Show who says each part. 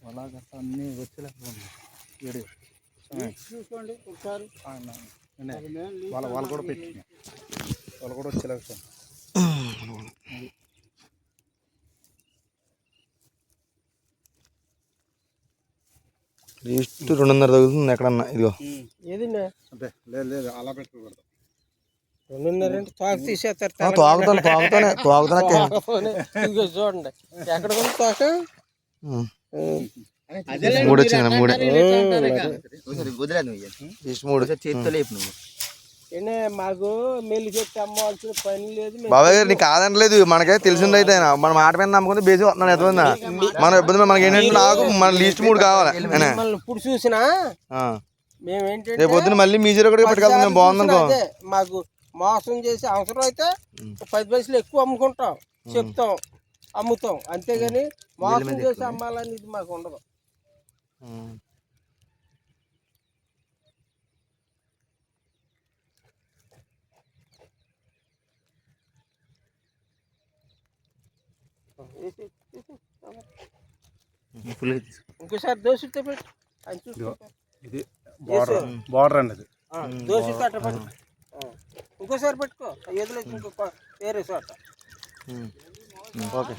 Speaker 1: అలాగ అన్నీ వచ్చేలేకపోయింది ఏడు
Speaker 2: చూసుకోండి ఒకసారి.
Speaker 1: వాళ్ళు కూడా పెట్టిన వాళ్ళు కూడా వచ్చేలేకపోయింది.
Speaker 3: లీస్ట్ 2.5 తగ్గుతుంది ఎక్కడన్నా. ఇదిగో
Speaker 2: ఏది
Speaker 1: అంటే లేదు లేదు అలా పెట్టుకోకూడదు.
Speaker 2: 2.5 అంటే తోక తీసేస్తారు. ఇదిగో చూడండి ఎక్కడ ఉంది తోక.
Speaker 3: 3 వచ్చింది. 3 లీస్ట్ 3
Speaker 1: చేతితో లేపు నువ్వు.
Speaker 2: మాకు మెల్లి చెప్తే అమ్మవలసిన పని లేదు.
Speaker 3: బాబాయ్ గారు నీకు కాదనలేదు, మనకైతే తెలిసింది. అయితే ఆయన మన మాట మీద నమ్మకం బేసి వస్తున్నాడు. ఎంతమంది మన ఇబ్బంది మనకి ఏంటంటే నాకు మన లీస్ట్ 3 కావాలి.
Speaker 2: ఇప్పుడు చూసినా మేమేంటంటే
Speaker 3: రేపు పొద్దున మళ్ళీ మీజీలో కూడా పెట్టుకెళ్తాం. బాగుంది అనుకో.
Speaker 2: మాకు మోసం చేసి అవసరం అయితే 10 పైసలు ఎక్కువ అమ్ముకుంటాం, చెప్తాం, అమ్ముతాం. అంతేగాని మోసం చేసి అమ్మాలనేది మాకు ఉండదు. ఇంకోసారి దోశతో పెట్టు.
Speaker 1: ఇది బార్డర్ అండి. ఇది
Speaker 2: దోశతో అట్ట పెట్టు. ఇంకోసారి పెట్టుకో. ఎదురు ఇంకొక వేరే చోట.
Speaker 3: ఓకే.